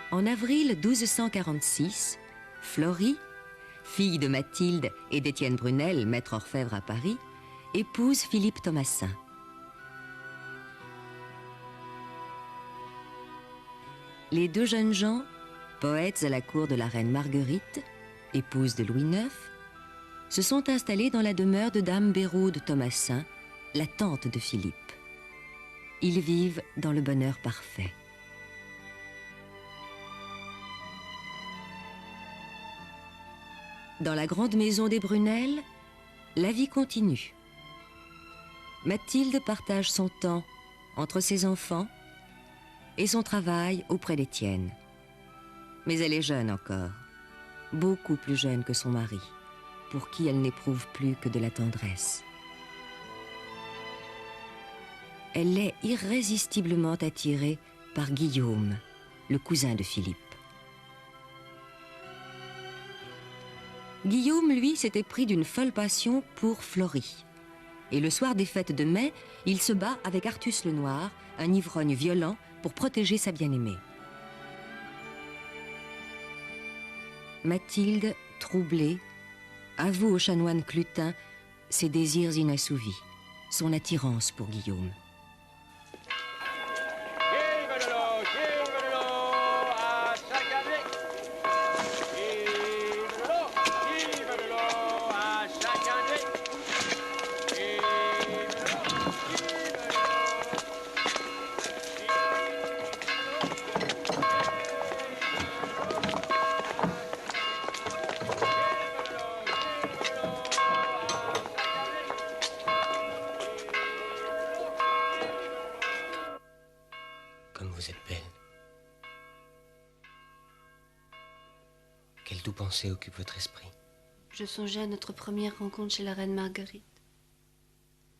En avril 1246, Florie, fille de Mathilde et d'Étienne Brunel, maître orfèvre à Paris, épouse Philippe Thomassin. Les deux jeunes gens, poètes à la cour de la reine Marguerite, épouse de Louis IX, se sont installés dans la demeure de dame Béraude Thomassin, la tante de Philippe. Ils vivent dans le bonheur parfait. Dans la grande maison des Brunel, la vie continue. Mathilde partage son temps entre ses enfants et son travail auprès d'Étienne. Mais elle est jeune encore, beaucoup plus jeune que son mari, pour qui elle n'éprouve plus que de la tendresse. Elle est irrésistiblement attirée par Guillaume, le cousin de Philippe. Guillaume, lui, s'était pris d'une folle passion pour Florie. Et le soir des fêtes de mai, il se bat avec Artus le Noir, un ivrogne violent, pour protéger sa bien-aimée. Mathilde, troublée, avoue au chanoine Clutin ses désirs inassouvis, son attirance pour Guillaume. Comme vous êtes belle. Quelle doux pensée occupe votre esprit? Je songeais à notre première rencontre chez la reine Marguerite.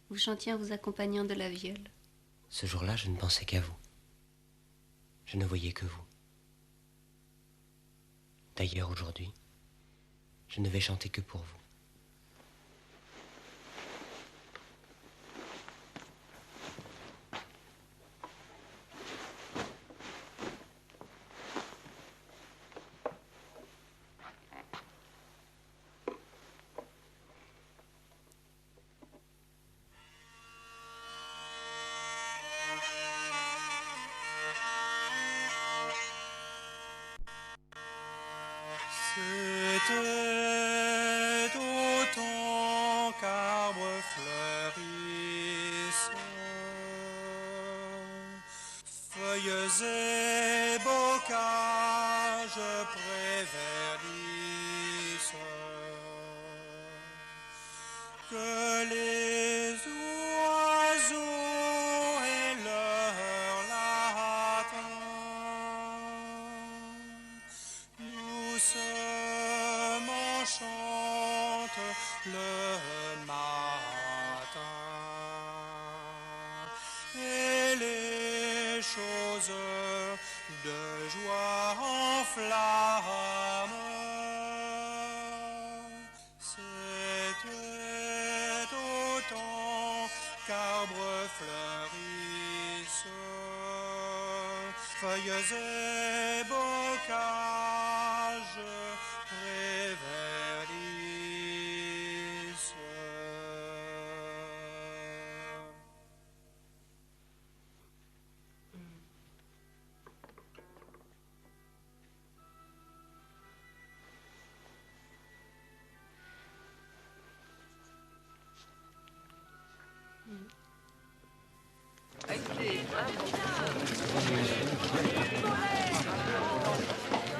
Vous chantiez en vous accompagnant de la viole. Ce jour-là, je ne pensais qu'à vous. Je ne voyais que vous. D'ailleurs, aujourd'hui, je ne vais chanter que pour vous. C'était au temps qu'arbres fleurissent, feuilles et bocages préverdissent, que les oiseaux et leurs latins doucement chantent le matin, et les choses de joie enflamment. C'était au temps qu'arbres fleurissent, feuilles et bocages réverdissent.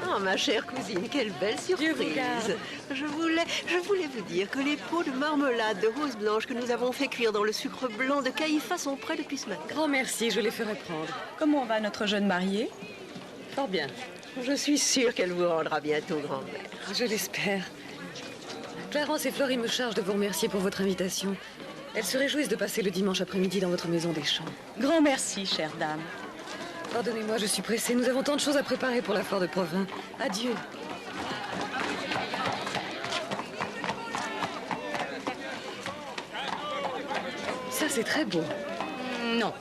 Oh, ma chère cousine, quelle belle surprise. Je voulais vous dire que les pots de marmelade de rose blanche que nous avons fait cuire dans le sucre blanc de Caïpha sont prêts depuis ce matin. Grand merci, je les ferai prendre. Comment va notre jeune mariée? Fort bien. Je suis sûre qu'elle vous rendra bientôt grand-mère. Je l'espère. Clarence et Florie me chargent de vous remercier pour votre invitation. Elles se réjouissent de passer le dimanche après-midi dans votre maison des champs. Grand merci, chère dame. Pardonnez-moi, je suis pressée. Nous avons tant de choses à préparer pour la foire de Provins. Adieu. Ça, c'est très beau. Non.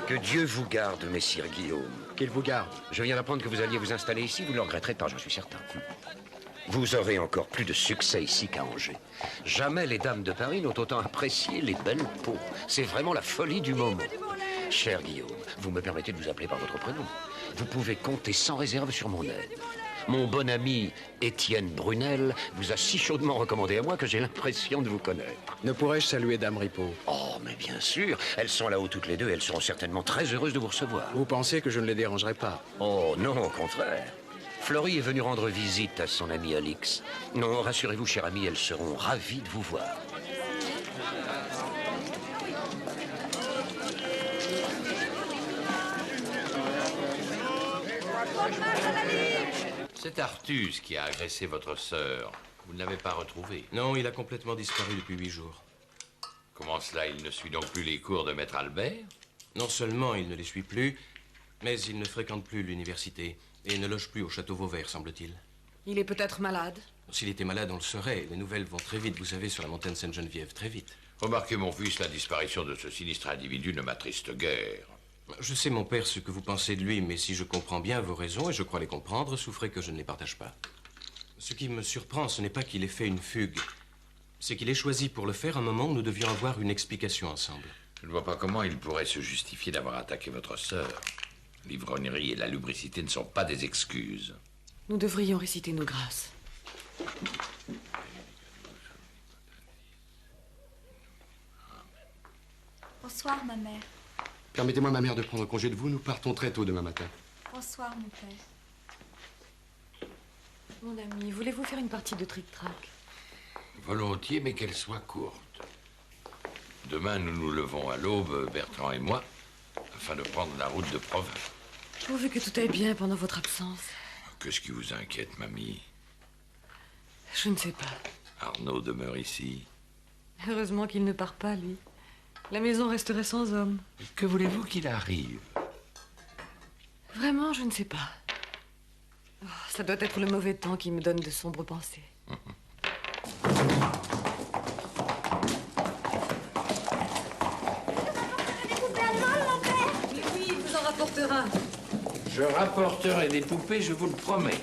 Que Dieu vous garde, messire Guillaume. Qu'il vous garde. Je viens d'apprendre que vous alliez vous installer ici. Vous ne le regretterez pas, j'en suis certain. Vous aurez encore plus de succès ici qu'à Angers. Jamais les dames de Paris n'ont autant apprécié les belles peaux. C'est vraiment la folie du moment. Cher Guillaume, vous me permettez de vous appeler par votre prénom. Vous pouvez compter sans réserve sur mon aide. Mon bon ami Étienne Brunel vous a si chaudement recommandé à moi que j'ai l'impression de vous connaître. Ne pourrais-je saluer Dame Ripaud? Oh, mais bien sûr. Elles sont là-haut toutes les deux et elles seront certainement très heureuses de vous recevoir. Vous pensez que je ne les dérangerai pas? Oh, non, au contraire. Florie est venue rendre visite à son ami Alix. Non, rassurez-vous, cher ami, elles seront ravies de vous voir. C'est Artus qui a agressé votre sœur. Vous ne l'avez pas retrouvé? Non, il a complètement disparu depuis 8 jours. Comment cela? Il ne suit donc plus les cours de Maître Albert? Non seulement il ne les suit plus, mais il ne fréquente plus l'université et ne loge plus au château Vauvert, semble-t-il. Il est peut-être malade. S'il était malade, on le saurait. Les nouvelles vont très vite, vous savez, sur la montagne Sainte-Geneviève, très vite. Remarquez, mon fils, la disparition de ce sinistre individu ne m'attriste guère. Je sais, mon père, ce que vous pensez de lui, mais si je comprends bien vos raisons, et je crois les comprendre, souffrez que je ne les partage pas. Ce qui me surprend, ce n'est pas qu'il ait fait une fugue. C'est qu'il ait choisi pour le faire un moment où nous devions avoir une explication ensemble. Je ne vois pas comment il pourrait se justifier d'avoir attaqué votre sœur. L'ivrognerie et la lubricité ne sont pas des excuses. Nous devrions réciter nos grâces. Bonsoir, ma mère. Permettez-moi, ma mère, de prendre congé de vous. Nous partons très tôt demain matin. Bonsoir, mon père. Mon ami, voulez-vous faire une partie de tric-trac? Volontiers, mais qu'elle soit courte. Demain, nous nous levons à l'aube, Bertrand et moi, afin de prendre la route de Provins. Pourvu que tout aille bien pendant votre absence. Qu'est-ce qui vous inquiète, mamie? Je ne sais pas. Arnaud demeure ici. Heureusement qu'il ne part pas, lui. La maison resterait sans homme. Que voulez-vous qu'il arrive? Vraiment, je ne sais pas. Oh, ça doit être le mauvais temps qui me donne de sombres pensées. Oui, il vous en rapportera. Je rapporterai des poupées, je vous le promets.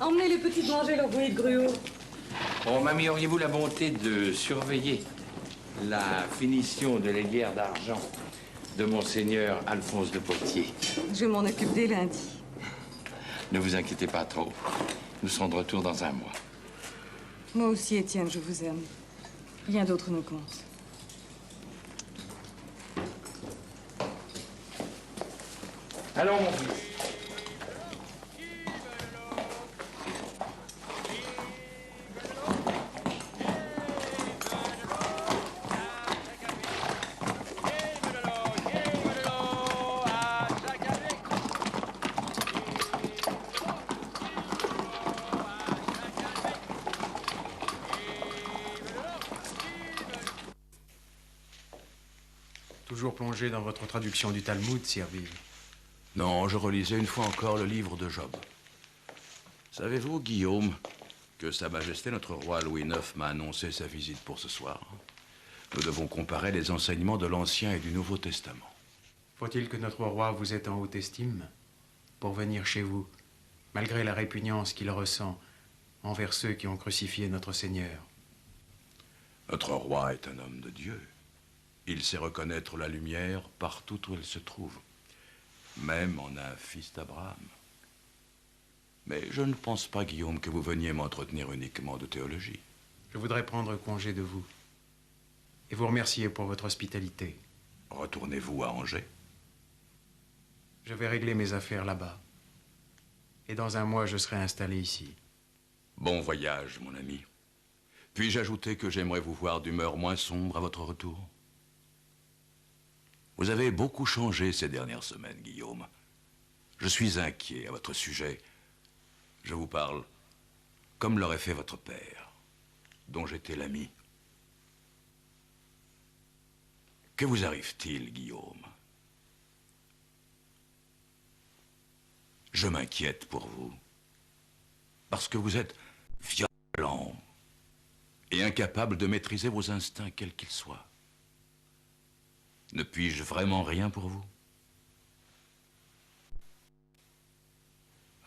Emmenez les petits manger leur bouillie de gruau. Oh, mamie, auriez-vous la bonté de surveiller la finition de l'aiguière d'argent de Monseigneur Alphonse de Poitiers? Je m'en occupe dès lundi. Ne vous inquiétez pas trop. Nous serons de retour dans un mois. Moi aussi, Étienne, je vous aime. Rien d'autre ne compte. Allons, mon fils. Toujours plongé dans votre traduction du Talmud, Sir Vive? Non, je relisais une fois encore le livre de Job. Savez-vous, Guillaume, que Sa Majesté notre roi Louis IX m'a annoncé sa visite pour ce soir? Nous devons comparer les enseignements de l'Ancien et du Nouveau Testament. Faut-il que notre roi vous ait en haute estime pour venir chez vous, malgré la répugnance qu'il ressent envers ceux qui ont crucifié notre Seigneur? Notre roi est un homme de Dieu. Il sait reconnaître la lumière partout où elle se trouve, même en un fils d'Abraham. Mais je ne pense pas, Guillaume, que vous veniez m'entretenir uniquement de théologie. Je voudrais prendre congé de vous et vous remercier pour votre hospitalité. Retournez-vous à Angers? Je vais régler mes affaires là-bas. Et dans un mois, je serai installé ici. Bon voyage, mon ami. Puis-je ajouter que j'aimerais vous voir d'humeur moins sombre à votre retour? Vous avez beaucoup changé ces dernières semaines, Guillaume. Je suis inquiet à votre sujet. Je vous parle comme l'aurait fait votre père, dont j'étais l'ami. Que vous arrive-t-il, Guillaume? Je m'inquiète pour vous, parce que vous êtes violent et incapable de maîtriser vos instincts, quels qu'ils soient. Ne puis-je vraiment rien pour vous?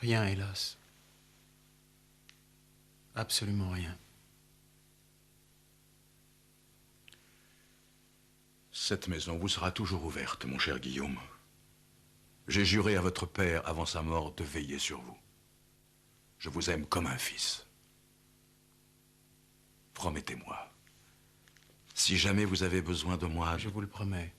Rien, hélas. Absolument rien. Cette maison vous sera toujours ouverte, mon cher Guillaume. J'ai juré à votre père avant sa mort de veiller sur vous. Je vous aime comme un fils. Promettez-moi. Si jamais vous avez besoin de moi... Je vous le promets.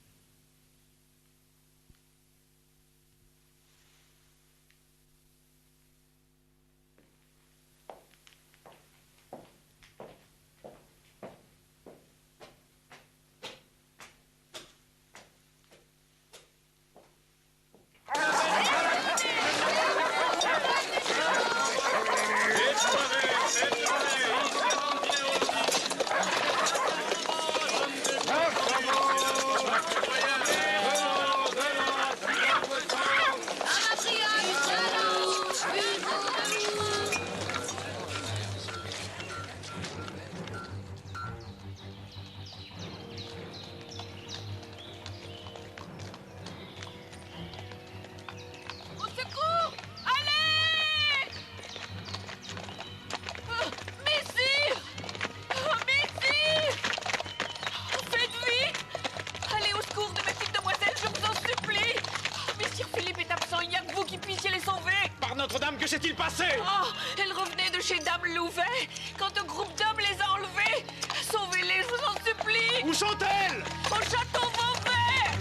Notre-Dame, que s'est-il passé? Oh, elle revenait de chez Dame Louvet quand un groupe d'hommes les a enlevés. Sauvez-les, je vous en supplie. Où sont-elles? Au château Beauvais.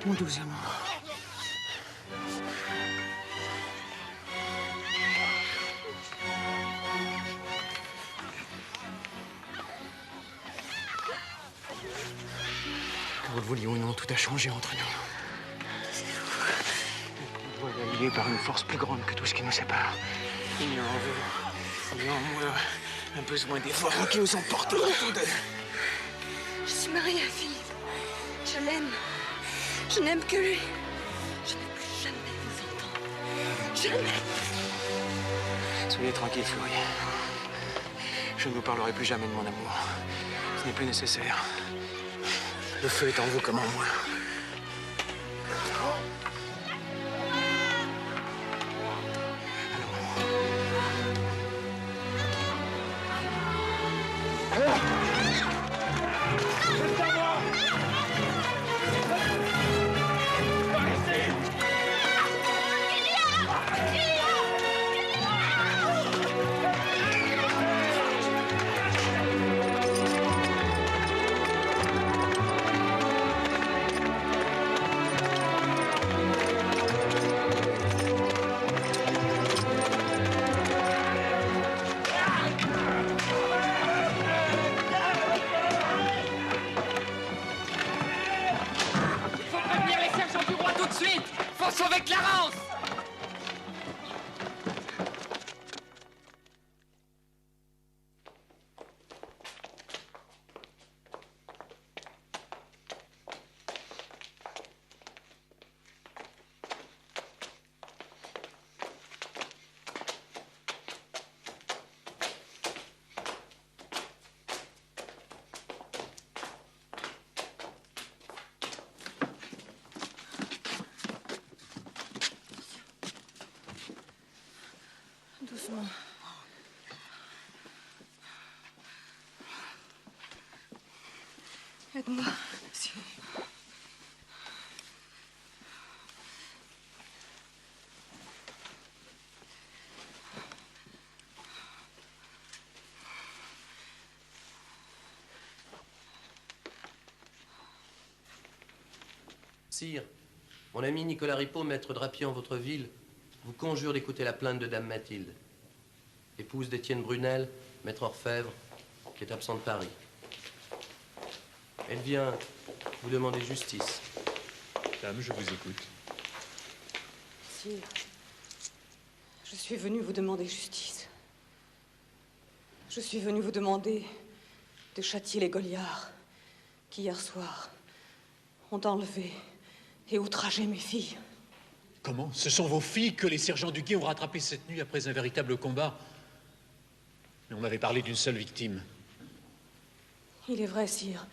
Mon doux amour. Que vous le vouliez ou non, tout a changé entre nous. Nous voilà liés par une force plus grande que tout ce qui nous sépare. Il y a en vous, il y a en moi un besoin dévorant qui nous emporte autour d'eux. Je suis mariée à Philippe. Je l'aime. Je n'aime que lui. Je ne veux plus jamais vous entendre. Jamais. Soyez tranquille, Florie. Je ne vous parlerai plus jamais de mon amour. Ce n'est plus nécessaire. Le feu est en vous comme en moi. Sauver Clarence! Monsieur. Sire, mon ami Nicolas Ripaud, maître drapier en votre ville, vous conjure d'écouter la plainte de Dame Mathilde, épouse d'Étienne Brunel, maître orfèvre, qui est absent de Paris. Elle vient vous demander justice. Dame, je vous écoute. Sire, je suis venue vous demander justice. Je suis venue vous demander de châtier les Goliards qui, hier soir, ont enlevé et outragé mes filles. Comment? Ce sont vos filles que les sergents du guet ont rattrapées cette nuit après un véritable combat. Mais on m'avait parlé d'une seule victime. Il est vrai, sire,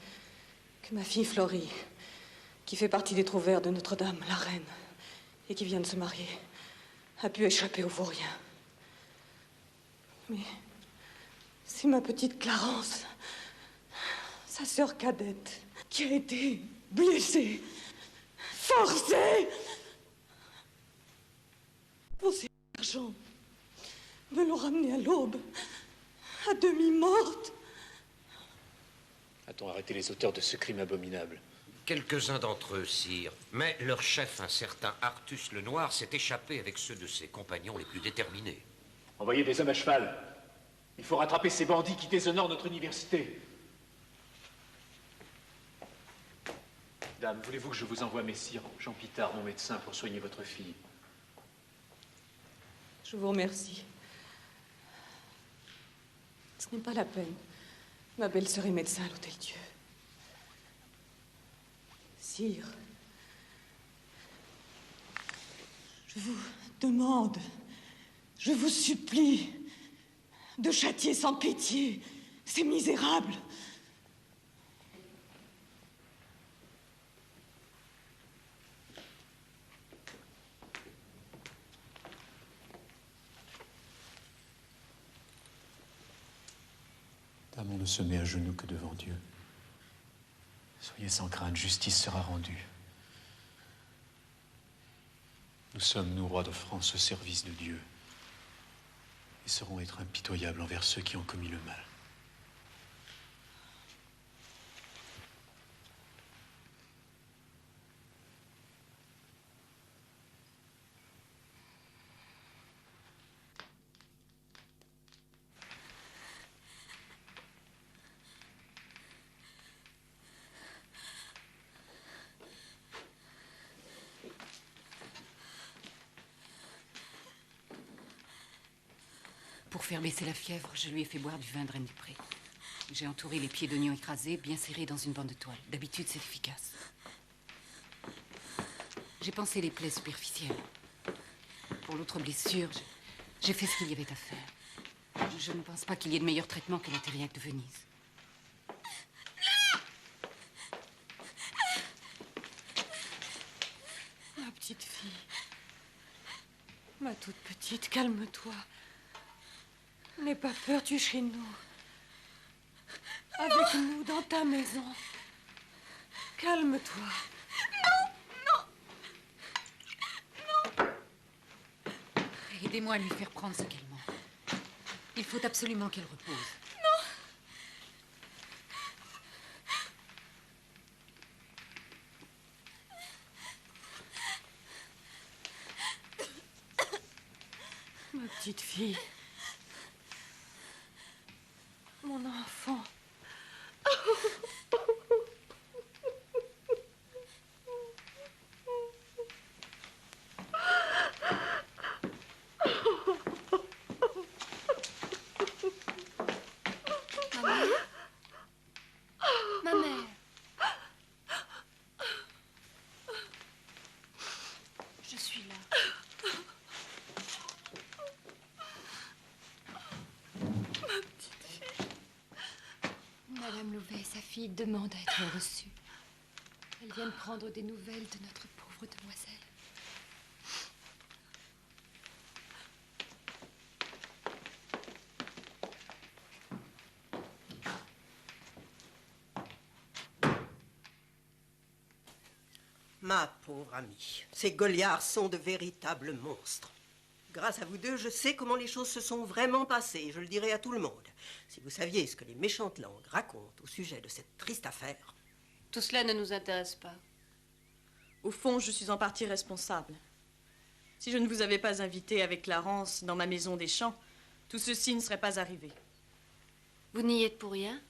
que ma fille Florie, qui fait partie des trouvères de Notre-Dame, la reine, et qui vient de se marier, a pu échapper aux vauriens. Mais c'est ma petite Clarence, sa sœur cadette, qui a été blessée, forcée. Pour ces sergents me l'ont ramenée à l'aube, à demi morte. A-t-on arrêté les auteurs de ce crime abominable? Quelques-uns d'entre eux, sire. Mais leur chef, un certain Artus le Noir, s'est échappé avec ceux de ses compagnons les plus déterminés. Envoyez des hommes à cheval. Il faut rattraper ces bandits qui déshonorent notre université. Dame, voulez-vous que je vous envoie Messire Jean Pitard, mon médecin, pour soigner votre fille? Je vous remercie. Ce n'est pas la peine. Ma belle-sœur est médecin à l'Hôtel-Dieu. Sire, je vous demande, je vous supplie de châtier sans pitié ces misérables. Dame, on ne se met à genoux que devant Dieu. Soyez sans crainte, justice sera rendue. Nous sommes, nous, rois de France, au service de Dieu, et saurons être impitoyables envers ceux qui ont commis le mal. Pour faire baisser la fièvre, je lui ai fait boire du vin de Reine du Pré. J'ai entouré les pieds d'oignons écrasés, bien serrés dans une bande de toile. D'habitude, c'est efficace. J'ai pensé les plaies superficielles. Pour l'autre blessure, j'ai fait ce qu'il y avait à faire. Je ne pense pas qu'il y ait de meilleur traitement que la thériaque de Venise. Ma petite fille, ma toute petite, calme-toi. N'aie pas peur, tu es chez nous. Avec nous, dans ta maison. Calme-toi. Aidez-moi à lui faire prendre ce qu'elle manque. Il faut absolument qu'elle repose. Ma petite fille. Mon enfant. Ma mère. Je suis là. Madame Louvet et sa fille demandent à être reçues. Elles viennent prendre des nouvelles de notre pauvre demoiselle. Ma pauvre amie, ces Goliards sont de véritables monstres. Grâce à vous deux, je sais comment les choses se sont vraiment passées. Je le dirai à tout le monde. Si vous saviez ce que les méchantes langues racontent au sujet de cette triste affaire... Tout cela ne nous intéresse pas. Au fond, je suis en partie responsable. Si je ne vous avais pas invité avec Clarence dans ma maison des champs, tout ceci ne serait pas arrivé. Vous n'y êtes pour rien.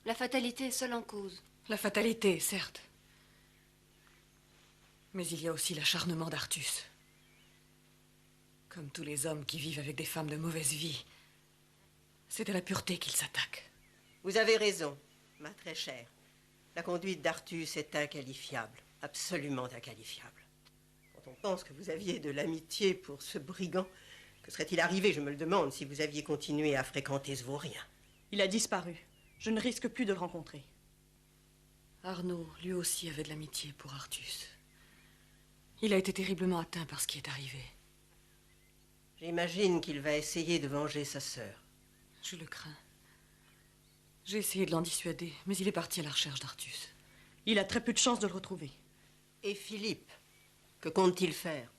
La fatalité est seule en cause. La fatalité, certes. Mais il y a aussi l'acharnement d'Artus. Comme tous les hommes qui vivent avec des femmes de mauvaise vie, c'est à la pureté qu'ils s'attaquent. Vous avez raison, ma très chère. La conduite d'Artus est inqualifiable, absolument inqualifiable. Quand on pense que vous aviez de l'amitié pour ce brigand, que serait-il arrivé, je me le demande, si vous aviez continué à fréquenter ce vaurien? Il a disparu. Je ne risque plus de le rencontrer. Arnaud, lui aussi, avait de l'amitié pour Artus. Il a été terriblement atteint par ce qui est arrivé. J'imagine qu'il va essayer de venger sa sœur. Je le crains. J'ai essayé de l'en dissuader, mais il est parti à la recherche d'Artus. Il a très peu de chance de le retrouver. Et Philippe, que compte-t-il faire?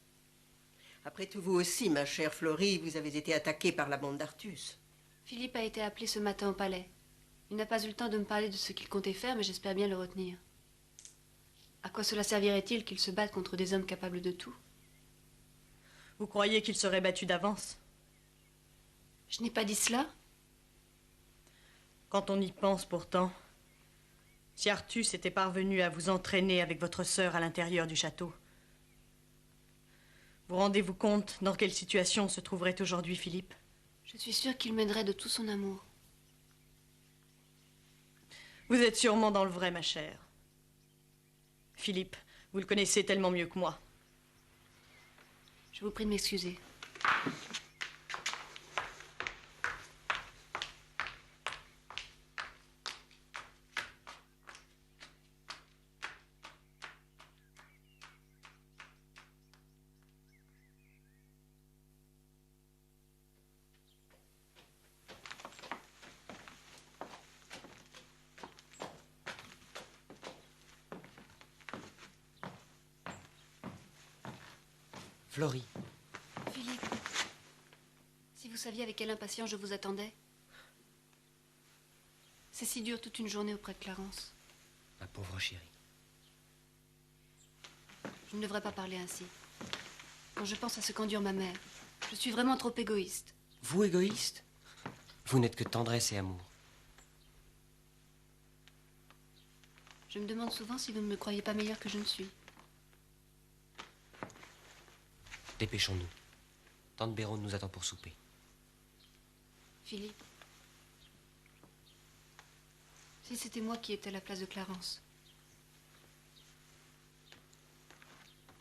Après tout, vous aussi, ma chère Florie, vous avez été attaquée par la bande d'Artus. Philippe a été appelé ce matin au palais. Il n'a pas eu le temps de me parler de ce qu'il comptait faire, mais j'espère bien le retenir. À quoi cela servirait-il qu'il se batte contre des hommes capables de tout? Vous croyez qu'il serait battu d'avance? Je n'ai pas dit cela. Quand on y pense pourtant, si Artus était parvenu à vous entraîner avec votre sœur à l'intérieur du château, vous rendez-vous compte dans quelle situation se trouverait aujourd'hui Philippe? Je suis sûre qu'il m'aiderait de tout son amour. Vous êtes sûrement dans le vrai, ma chère. Philippe, vous le connaissez tellement mieux que moi. Je vous prie de m'excuser. Florie. Philippe, si vous saviez avec quelle impatience je vous attendais. C'est si dur toute une journée auprès de Clarence. Ma pauvre chérie. Je ne devrais pas parler ainsi. Quand je pense à ce qu'endure ma mère, je suis vraiment trop égoïste. Vous, égoïste? Vous n'êtes que tendresse et amour. Je me demande souvent si vous ne me croyez pas meilleure que je ne suis. Dépêchons-nous. Tante Béraud nous attend pour souper. Philippe, si c'était moi qui étais à la place de Clarence.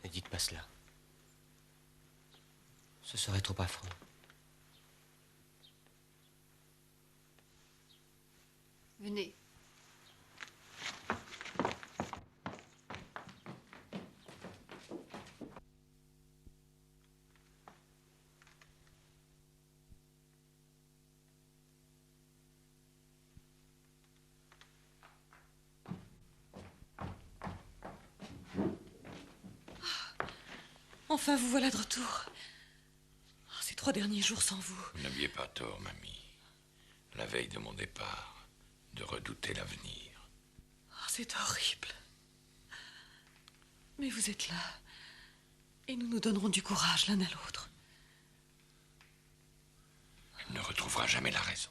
Ne dites pas cela. Ce serait trop affreux. Venez. Enfin, vous voilà de retour. Oh, ces 3 derniers jours sans vous. Vous n'aviez pas tort, mamie. La veille de mon départ, de redouter l'avenir. Oh, c'est horrible. Mais vous êtes là. Et nous nous donnerons du courage l'un à l'autre. Elle ne retrouvera jamais la raison.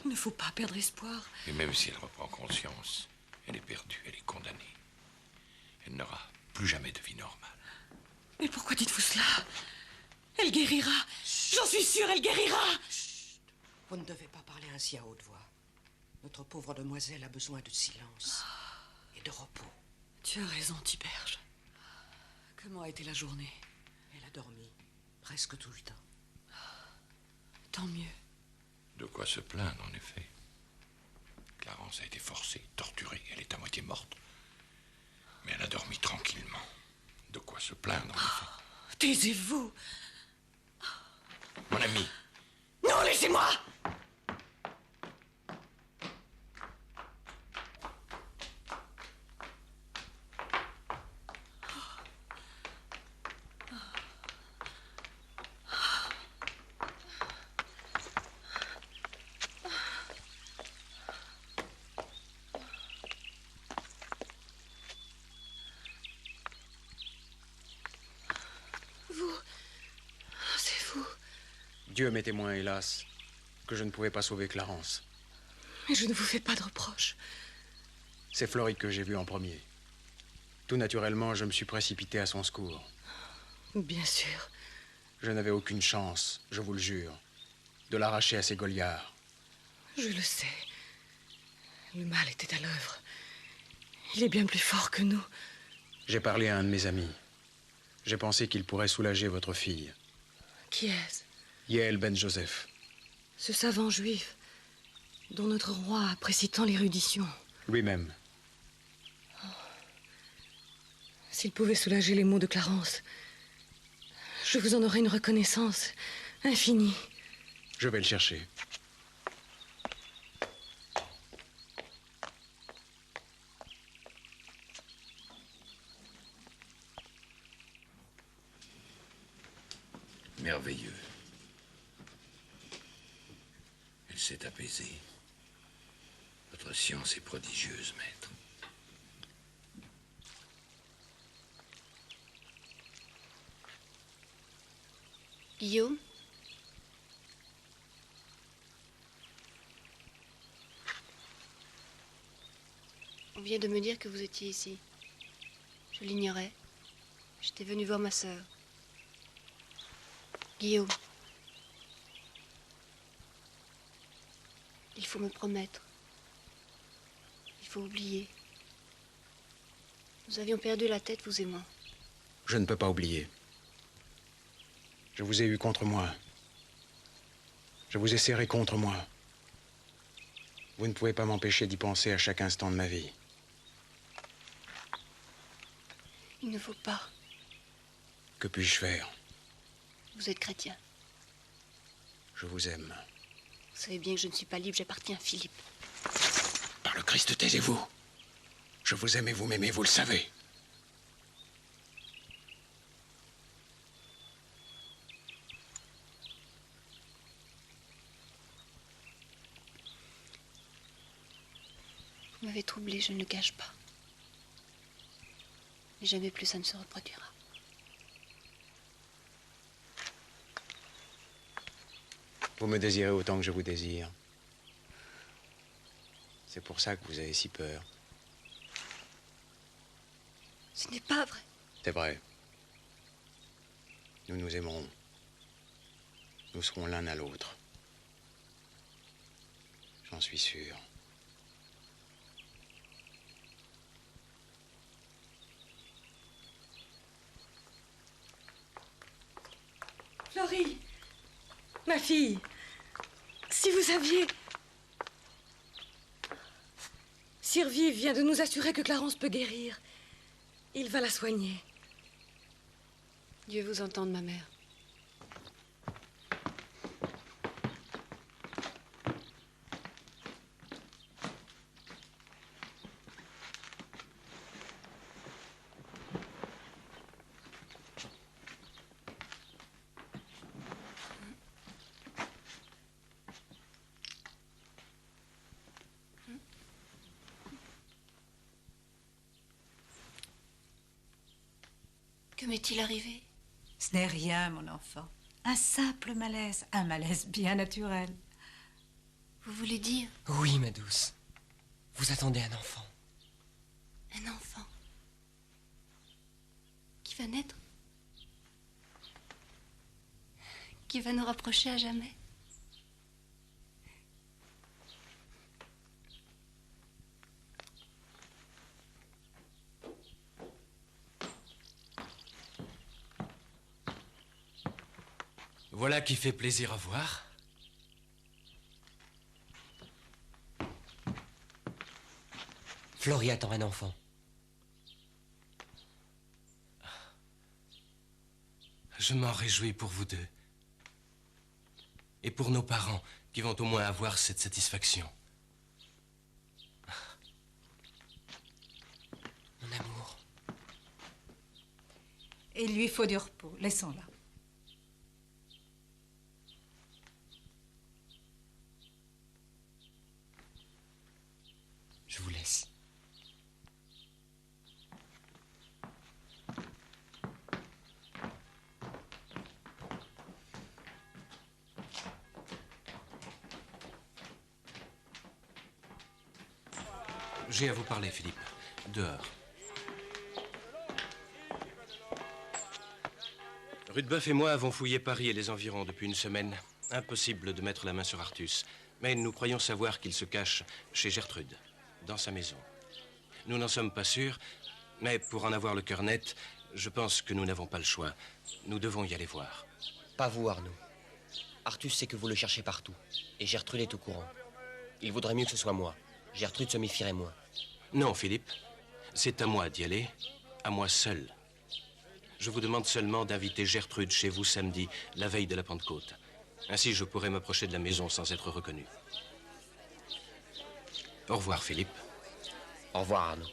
Il ne faut pas perdre espoir. Et même si elle reprend conscience, elle est perdue, elle est condamnée. Elle n'aura plus jamais de vie normale. Mais pourquoi dites-vous cela? Elle guérira. J'en suis sûre, elle guérira. Chut. Vous ne devez pas parler ainsi à haute voix. Notre pauvre demoiselle a besoin de silence et de repos. Tu as raison, Tiberge. Comment a été la journée? Elle a dormi presque tout le temps. Tant mieux. De quoi se plaindre, en effet. Clarence a été forcée, torturée. Elle est à moitié morte. Mais elle a dormi tranquillement. De quoi se plaindre, en effet. Taisez-vous. Mon ami. Non, laissez-moi. Dieu m'est témoin, hélas, que je ne pouvais pas sauver Clarence. Mais je ne vous fais pas de reproches. C'est Florrie que j'ai vue en premier. Tout naturellement, je me suis précipité à son secours. Bien sûr. Je n'avais aucune chance, je vous le jure, de l'arracher à ces Goliards. Je le sais. Le mal était à l'œuvre. Il est bien plus fort que nous. J'ai parlé à un de mes amis. J'ai pensé qu'il pourrait soulager votre fille. Qui est-ce? Yael Ben Joseph. Ce savant juif dont notre roi apprécie tant l'érudition. Lui-même. S'il pouvait soulager les maux de Clarence, je vous en aurais une reconnaissance infinie. Je vais le chercher. Merveilleux. Elle s'est apaisée. Votre science est prodigieuse, maître. Guillaume? On vient de me dire que vous étiez ici. Je l'ignorais. J'étais venue voir ma sœur. Guillaume. Il faut me promettre. Il faut oublier. Nous avions perdu la tête, vous et moi. Je ne peux pas oublier. Je vous ai eu contre moi. Je vous ai serré contre moi. Vous ne pouvez pas m'empêcher d'y penser à chaque instant de ma vie. Il ne faut pas. Que puis-je faire? Vous êtes chrétien. Je vous aime. Vous savez bien que je ne suis pas libre, j'appartiens à Philippe. Par le Christ, taisez-vous. Je vous aime et vous m'aimez, vous le savez. Vous m'avez troublé, je ne le cache pas. Mais jamais plus ça ne se reproduira. Vous me désirez autant que je vous désire. C'est pour ça que vous avez si peur. Ce n'est pas vrai. C'est vrai. Nous nous aimerons. Nous serons l'un à l'autre. J'en suis sûr. Florrie, ma fille, si vous aviez... Sir Vive vient de nous assurer que Clarence peut guérir. Il va la soigner. Dieu vous entende, ma mère. Que m'est-il arrivé? Ce n'est rien, mon enfant. Un simple malaise. Un malaise bien naturel. Vous voulez dire? Oui, ma douce. Vous attendez un enfant. Un enfant qui va naître? Qui va nous rapprocher à jamais? Voilà qui fait plaisir à voir. Florrie attend un enfant. Je m'en réjouis pour vous deux. Et pour nos parents, qui vont au moins avoir cette satisfaction. Mon amour. Il lui faut du repos. Laissons-la. Je vous laisse. J'ai à vous parler, Philippe. Dehors. Rudebeuf et moi avons fouillé Paris et les environs depuis une semaine. Impossible de mettre la main sur Artus. Mais nous croyons savoir qu'il se cache chez Gertrude, dans sa maison. Nous n'en sommes pas sûrs, mais pour en avoir le cœur net, je pense que nous n'avons pas le choix. Nous devons y aller voir. Pas vous, Arnaud. Artus sait que vous le cherchez partout. Et Gertrude est au courant. Il vaudrait mieux que ce soit moi. Gertrude se méfierait moins. Non, Philippe. C'est à moi d'y aller. À moi seul. Je vous demande seulement d'inviter Gertrude chez vous samedi, la veille de la Pentecôte. Ainsi, je pourrai m'approcher de la maison sans être reconnu. Au revoir, Philippe. Au revoir, Arnaud.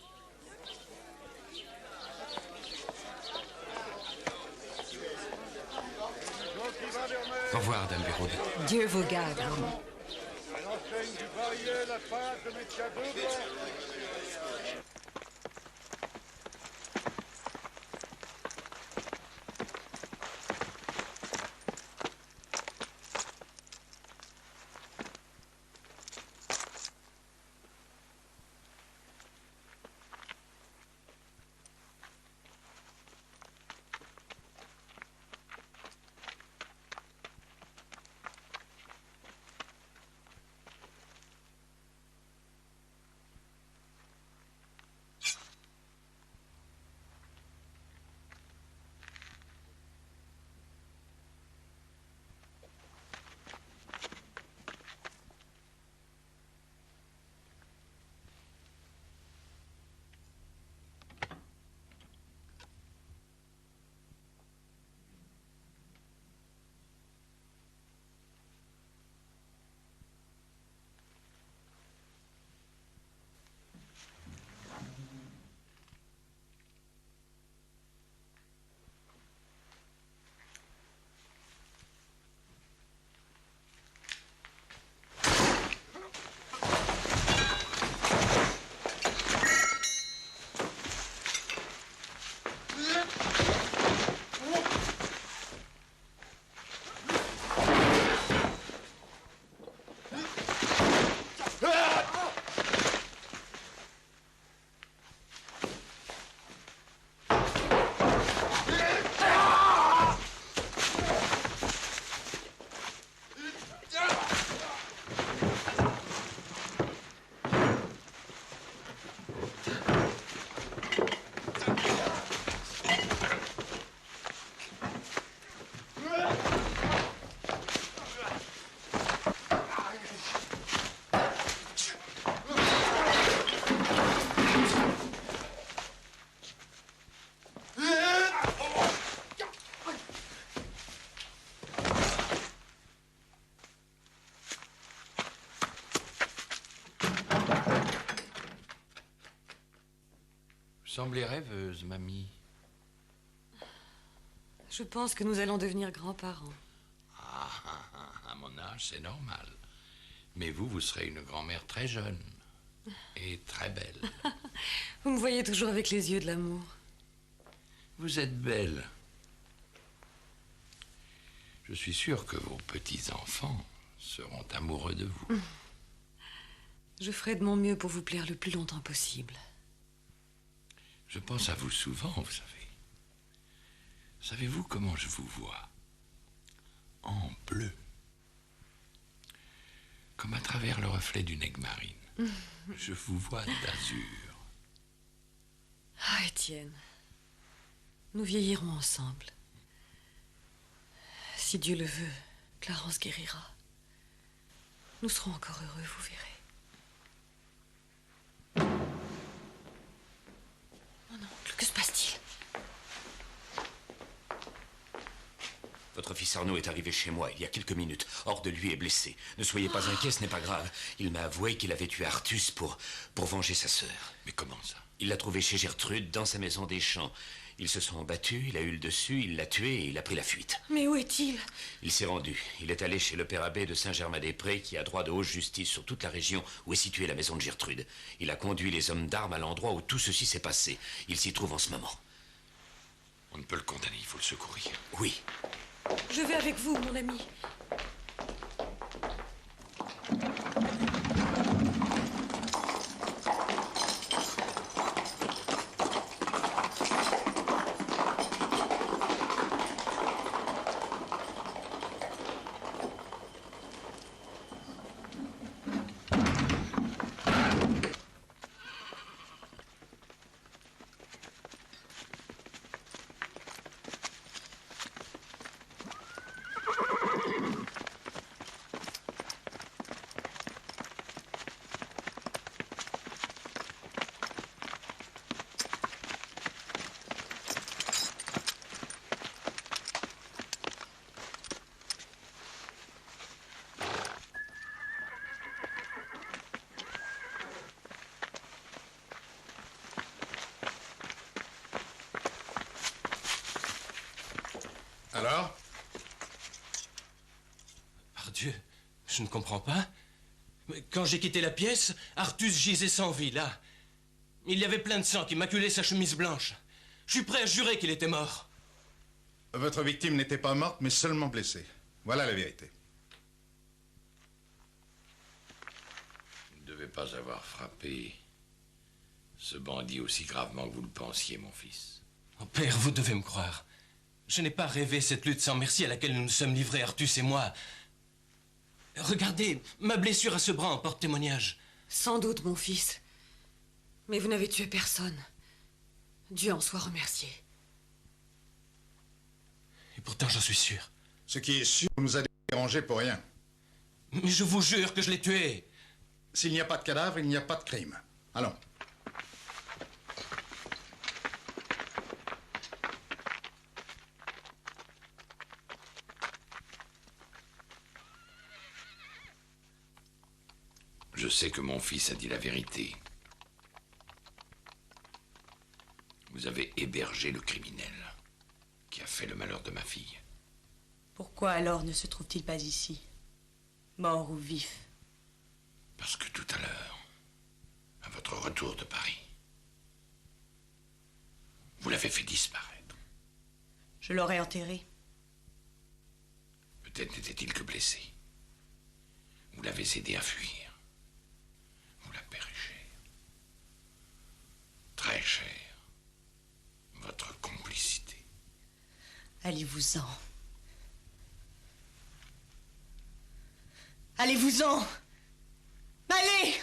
Au revoir, Dame Béraud. Dieu vous garde, Armand. L'enseigne du barillet, la pâte, le métier à deux doigts. Vous semblez rêveuse, mamie. Je pense que nous allons devenir grands-parents. À mon âge, c'est normal. Mais vous serez une grand-mère très jeune et très belle. Vous me voyez toujours avec les yeux de l'amour. Vous êtes belle. Je suis sûr que vos petits-enfants seront amoureux de vous. Je ferai de mon mieux pour vous plaire le plus longtemps possible. Je pense à vous souvent, vous savez. Savez-vous comment je vous vois? En bleu. Comme à travers le reflet d'une aigue marine. Je vous vois d'azur. Ah, Étienne, nous vieillirons ensemble. Si Dieu le veut, Clarence guérira. Nous serons encore heureux, vous verrez. Mon oncle, que se passe-t-il? Votre fils Arnaud est arrivé chez moi il y a quelques minutes, hors de lui et blessé. Ne soyez pas inquiet, ce n'est pas grave. Il m'a avoué qu'il avait tué Artus pour venger sa sœur. Mais comment ça? Il l'a trouvé chez Gertrude, dans sa maison des Champs. Ils se sont battus, il a eu le dessus, il l'a tué et il a pris la fuite. Mais où est-il? Il s'est rendu. Il est allé chez le père abbé de Saint-Germain-des-Prés, qui a droit de haute justice sur toute la région où est située la maison de Gertrude. Il a conduit les hommes d'armes à l'endroit où tout ceci s'est passé. Il s'y trouve en ce moment. On ne peut le condamner, il faut le secourir. Oui. Je vais avec vous, mon ami. Dieu, je ne comprends pas. Quand j'ai quitté la pièce, Artus gisait sans vie, là. Il y avait plein de sang qui maculait sa chemise blanche. Je suis prêt à jurer qu'il était mort. Votre victime n'était pas morte, mais seulement blessée. Voilà la vérité. Vous ne devez pas avoir frappé ce bandit aussi gravement que vous le pensiez, mon fils. Oh, père, vous devez me croire. Je n'ai pas rêvé cette lutte sans merci à laquelle nous nous sommes livrés, Artus et moi. Regardez, ma blessure à ce bras en porte témoignage. Sans doute, mon fils. Mais vous n'avez tué personne. Dieu en soit remercié. Et pourtant, j'en suis sûr. Ce qui est sûr, on nous a dérangés pour rien. Mais je vous jure que je l'ai tué. S'il n'y a pas de cadavre, il n'y a pas de crime. Allons. Je sais que mon fils a dit la vérité. Vous avez hébergé le criminel qui a fait le malheur de ma fille. Pourquoi alors ne se trouve-t-il pas ici, mort ou vif? Parce que tout à l'heure, à votre retour de Paris, vous l'avez fait disparaître. Je l'aurais enterré. Peut-être n'était-il que blessé. Vous l'avez aidé à fuir. Vous la payerez cher. Très cher. Votre complicité. Allez-vous-en. Allez-vous-en. Allez!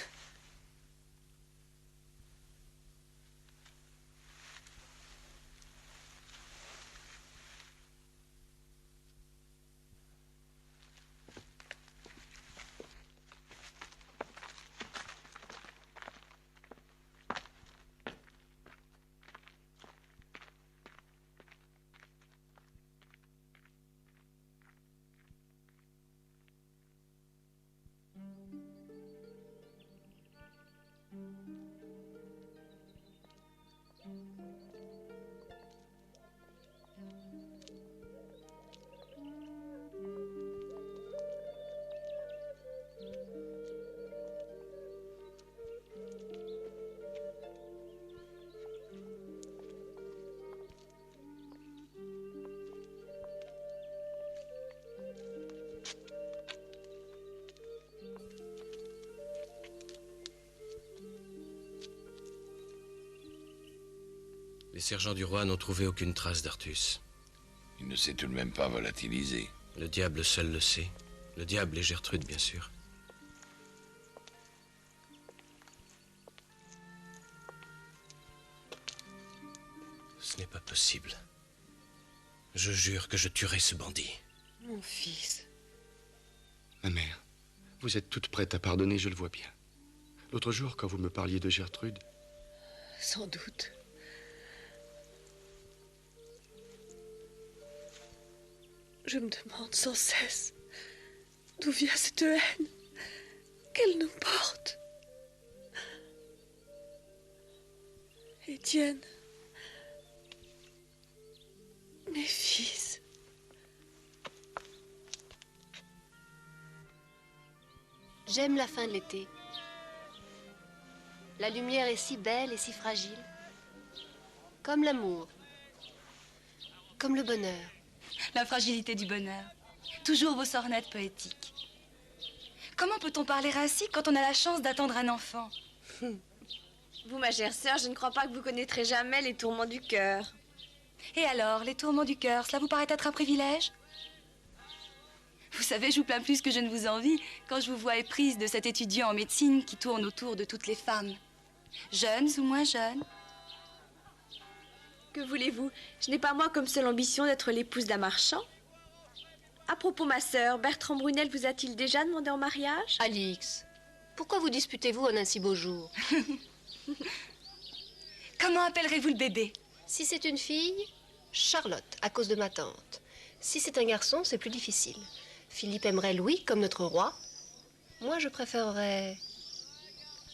Les sergents du roi n'ont trouvé aucune trace d'Artus. Il ne s'est tout de même pas volatilisé. Le diable seul le sait. Le diable et Gertrude, bien sûr. Ce n'est pas possible. Je jure que je tuerai ce bandit. Mon fils. Ma mère, vous êtes toute prête à pardonner, je le vois bien. L'autre jour, quand vous me parliez de Gertrude... Sans doute. Je me demande sans cesse d'où vient cette haine qu'elle nous porte. Étienne, mes fils. J'aime la fin de l'été. La lumière est si belle et si fragile. Comme l'amour. Comme le bonheur. La fragilité du bonheur. Toujours vos sornettes poétiques. Comment peut-on parler ainsi quand on a la chance d'attendre un enfant? Vous, ma chère sœur, je ne crois pas que vous connaîtrez jamais les tourments du cœur. Et alors, les tourments du cœur, cela vous paraît être un privilège? Vous savez, je vous plains plus que je ne vous envie quand je vous vois éprise de cet étudiant en médecine qui tourne autour de toutes les femmes. Jeunes ou moins jeunes. Que voulez-vous? Je n'ai pas moi comme seule ambition d'être l'épouse d'un marchand. À propos, ma sœur, Bertrand Brunel vous a-t-il déjà demandé en mariage? Alix, pourquoi vous disputez-vous en un si beau jour? Comment appellerez-vous le bébé? Si c'est une fille, Charlotte, à cause de ma tante. Si c'est un garçon, c'est plus difficile. Philippe aimerait Louis comme notre roi. Moi, je préférerais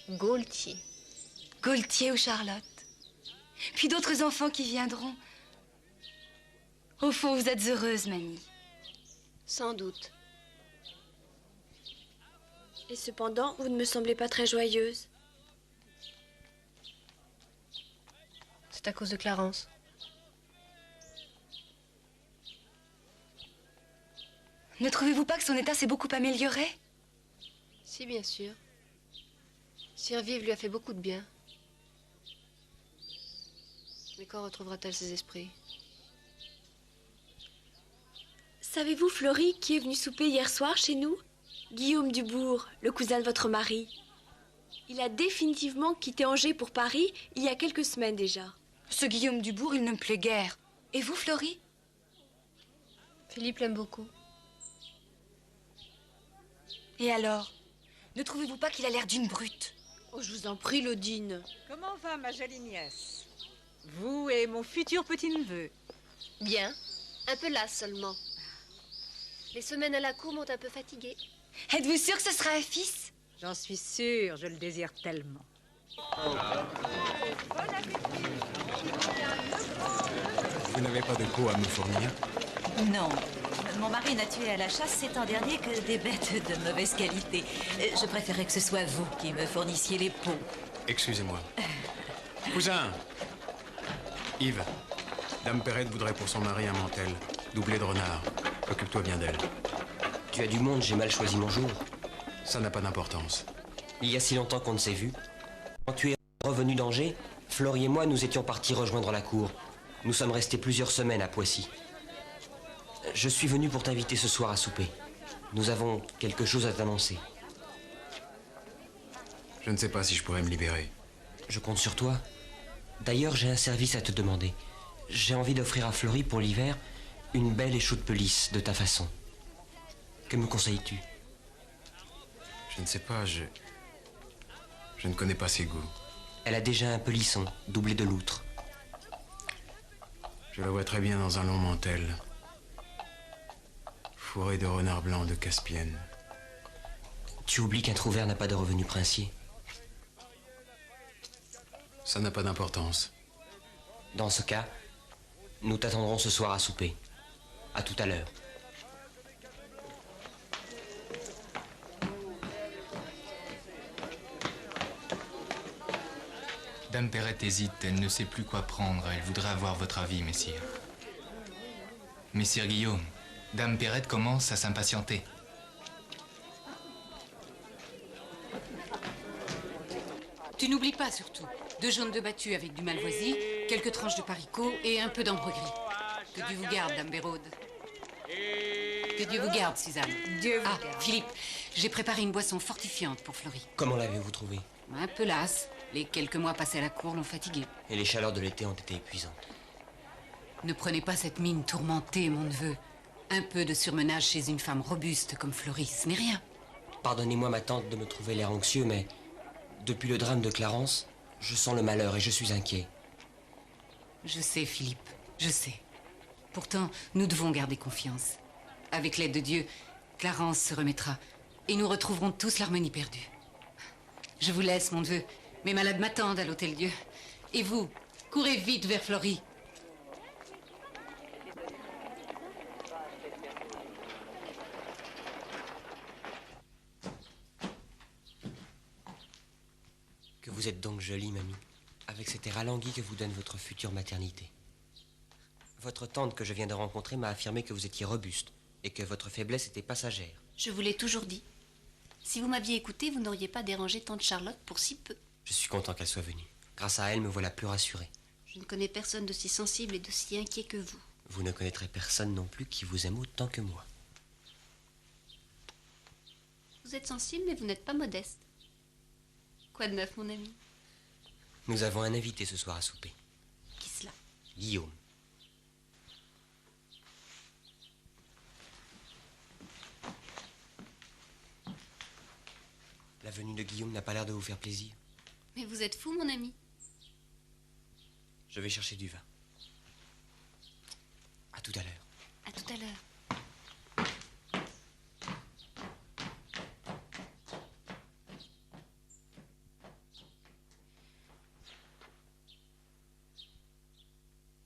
Gaultier. Gaultier ou Charlotte? Puis d'autres enfants qui viendront. Au fond, vous êtes heureuse, mamie. Sans doute. Et cependant, vous ne me semblez pas très joyeuse. C'est à cause de Clarence. Ne trouvez-vous pas que son état s'est beaucoup amélioré? Si, bien sûr. Sir Vive lui a fait beaucoup de bien. Mais quand retrouvera-t-elle ses esprits? Savez-vous, Fleury, qui est venu souper hier soir chez nous? Guillaume Dubourg, le cousin de votre mari. Il a définitivement quitté Angers pour Paris il y a quelques semaines déjà. Ce Guillaume Dubourg, il ne me plaît guère. Et vous, Fleury? Philippe l'aime beaucoup. Et alors? Ne trouvez-vous pas qu'il a l'air d'une brute? Oh, je vous en prie, Lodine. Comment va ma jolie nièce? Vous et mon futur petit-neveu? Bien. Un peu lasse seulement. Les semaines à la cour m'ont un peu fatiguée. Êtes-vous sûr que ce sera un fils? J'en suis sûre, je le désire tellement. Vous n'avez pas de peau à me fournir? Non. Mon mari n'a tué à la chasse ces temps derniers que des bêtes de mauvaise qualité. Je préférais que ce soit vous qui me fournissiez les peaux. Excusez-moi. Cousin! Yves, Dame Perrette voudrait pour son mari un mantel, doublé de renard. Occupe-toi bien d'elle. Tu as du monde, j'ai mal choisi mon jour. Ça n'a pas d'importance. Il y a si longtemps qu'on ne s'est vu. Quand tu es revenu d'Angers, Fleury et moi, nous étions partis rejoindre la cour. Nous sommes restés plusieurs semaines à Poissy. Je suis venu pour t'inviter ce soir à souper. Nous avons quelque chose à t'annoncer. Je ne sais pas si je pourrais me libérer. Je compte sur toi. D'ailleurs, j'ai un service à te demander. J'ai envie d'offrir à Fleury pour l'hiver une belle et chaude pelisse de ta façon. Que me conseilles-tu? Je ne sais pas, je ne connais pas ses goûts. Elle a déjà un pelisson, doublé de loutre. Je la vois très bien dans un long mantel, fourré de renard blanc de Caspienne. Tu oublies qu'un trouvère n'a pas de revenu princier. Ça n'a pas d'importance. Dans ce cas, nous t'attendrons ce soir à souper. À tout à l'heure. Dame Perrette hésite, elle ne sait plus quoi prendre. Elle voudrait avoir votre avis, messire. Messire Guillaume, Dame Perrette commence à s'impatienter. Tu n'oublies pas, surtout, 2 jaunes de battu avec du malvoisie, quelques tranches de haricot et un peu d'ambre gris. Que Dieu vous garde, Dame Béraude. Que Dieu vous garde, Suzanne. Dieu vous garde. Philippe, j'ai préparé une boisson fortifiante pour Fleury. Comment l'avez-vous trouvé? Un peu lasse. Les quelques mois passés à la cour l'ont fatigué. Et les chaleurs de l'été ont été épuisantes. Ne prenez pas cette mine tourmentée, mon neveu. Un peu de surmenage chez une femme robuste comme Fleury, ce n'est rien. Pardonnez-moi, ma tante, de me trouver l'air anxieux, mais depuis le drame de Clarence, je sens le malheur et je suis inquiet. Je sais, Philippe, je sais. Pourtant, nous devons garder confiance. Avec l'aide de Dieu, Clarence se remettra et nous retrouverons tous l'harmonie perdue. Je vous laisse, mon neveu. Mes malades m'attendent à l'Hôtel-Dieu. Et vous, courez vite vers Fleury. Que vous êtes donc jolie, mamie, avec cet air alangui que vous donne votre future maternité. Votre tante que je viens de rencontrer m'a affirmé que vous étiez robuste et que votre faiblesse était passagère. Je vous l'ai toujours dit. Si vous m'aviez écouté, vous n'auriez pas dérangé tante Charlotte pour si peu. Je suis content qu'elle soit venue. Grâce à elle, me voilà plus rassuré. Je ne connais personne de si sensible et de si inquiet que vous. Vous ne connaîtrez personne non plus qui vous aime autant que moi. Vous êtes sensible, mais vous n'êtes pas modeste. Quoi de neuf, mon ami? Nous avons un invité ce soir à souper. Qui cela? Guillaume. La venue de Guillaume n'a pas l'air de vous faire plaisir. Mais vous êtes fou, mon ami. Je vais chercher du vin. À tout à l'heure. À tout à l'heure.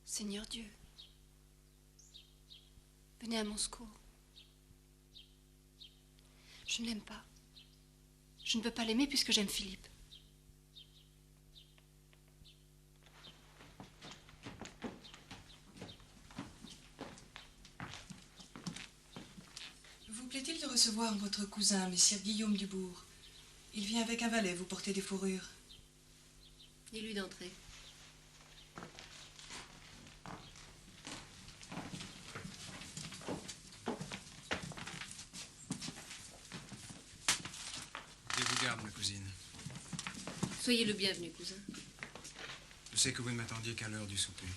Seigneur Dieu, venez à mon secours. Je ne l'aime pas. Je ne peux pas l'aimer puisque j'aime Philippe. Vous plaît-il de recevoir votre cousin, messire Guillaume Dubourg? Il vient avec un valet vous porter des fourrures. Dis-lui d'entrer. Dieu vous garde, ma cousine. Soyez le bienvenu, cousin. Je sais que vous ne m'attendiez qu'à l'heure du souper.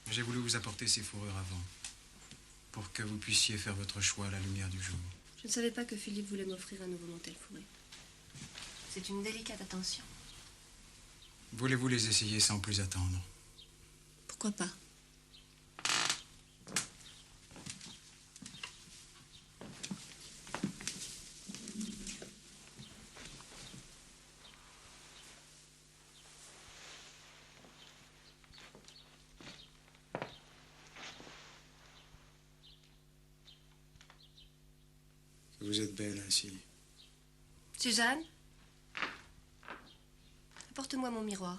Mais j'ai voulu vous apporter ces fourrures avant, pour que vous puissiez faire votre choix à la lumière du jour. Je ne savais pas que Philippe voulait m'offrir un nouveau mantel fourré. C'est une délicate attention. Voulez-vous les essayer sans plus attendre? Pourquoi pas? Vous êtes belle ainsi. Suzanne, apporte-moi mon miroir.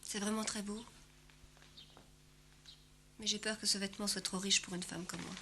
C'est vraiment très beau. Mais j'ai peur que ce vêtement soit trop riche pour une femme comme moi.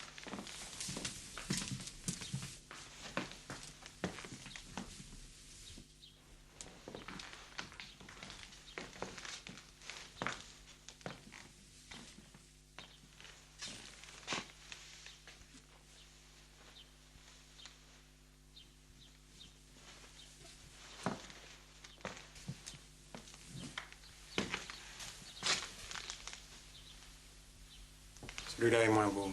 Celui-là est moins beau.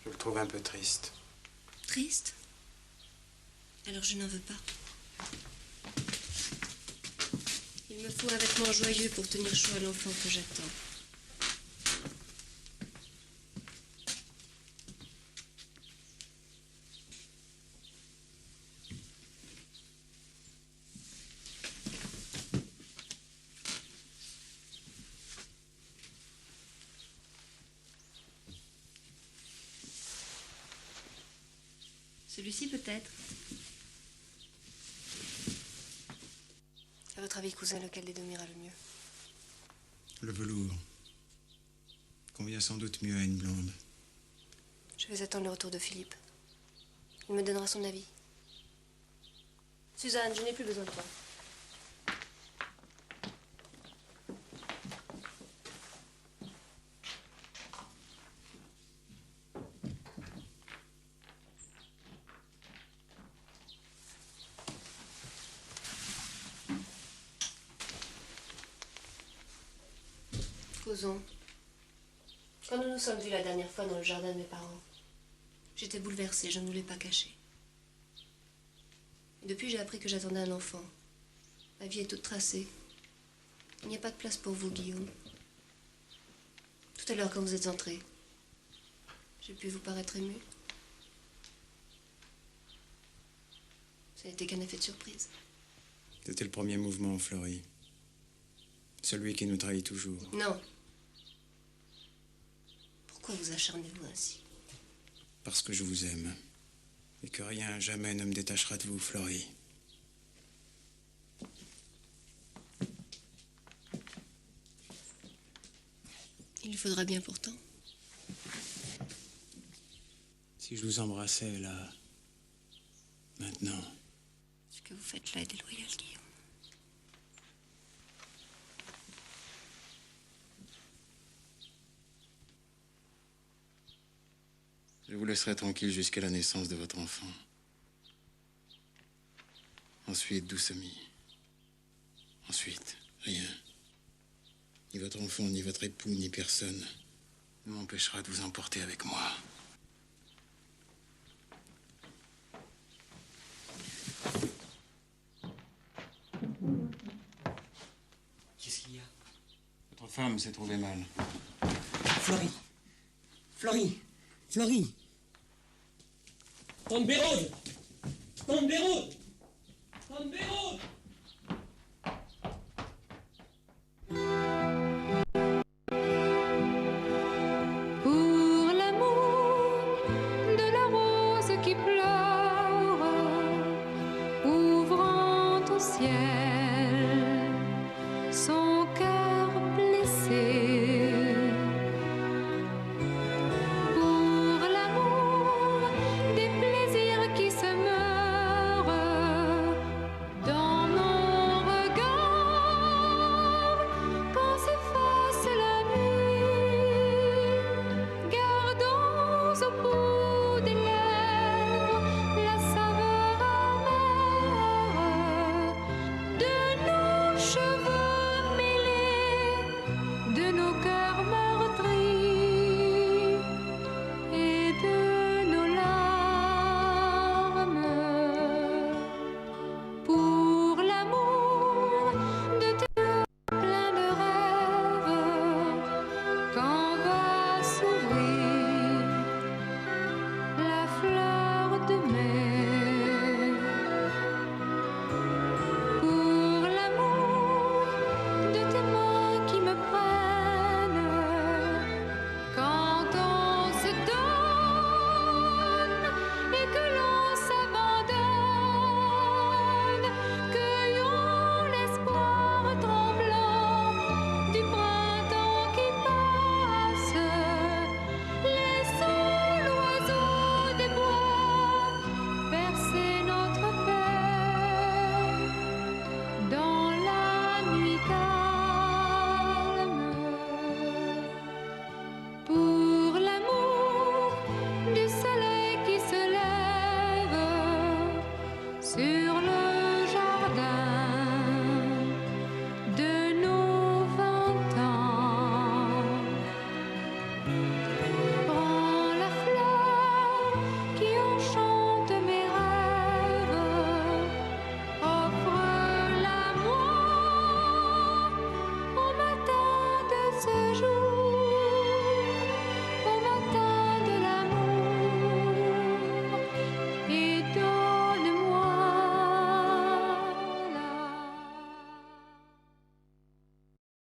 Je le trouve un peu triste. Triste? Alors je n'en veux pas. Il me faut un vêtement joyeux pour tenir chaud à l'enfant que j'attends. Celui-ci peut-être. À votre avis, cousin, lequel des deux m'ira le mieux? Le velours convient sans doute mieux à une blonde. Je vais attendre le retour de Philippe. Il me donnera son avis. Suzanne, je n'ai plus besoin de toi. Causons. Quand nous nous sommes vus la dernière fois dans le jardin de mes parents, j'étais bouleversée, je ne vous l'ai pas caché. Et depuis, j'ai appris que j'attendais un enfant. Ma vie est toute tracée. Il n'y a pas de place pour vous, Guillaume. Tout à l'heure, quand vous êtes entré, j'ai pu vous paraître ému. Ça n'était qu'un effet de surprise. C'était le premier mouvement, Fleury. Celui qui nous trahit toujours. Non. Pourquoi vous acharnez-vous ainsi? Parce que je vous aime. Et que rien, jamais ne me détachera de vous, Fleury. Il le faudra bien pourtant. Si je vous embrassais, là, maintenant. Ce que vous faites là est déloyal, Guillaume. Je vous laisserai tranquille jusqu'à la naissance de votre enfant. Ensuite, douce amie. Ensuite, rien. Ni votre enfant, ni votre époux, ni personne ne m'empêchera de vous emporter avec moi. Qu'est-ce qu'il y a? Votre femme s'est trouvée mal. Fleury! Fleury! Fleury! Tante Béraude! Tante Béraude! Tante Béraude! ciel.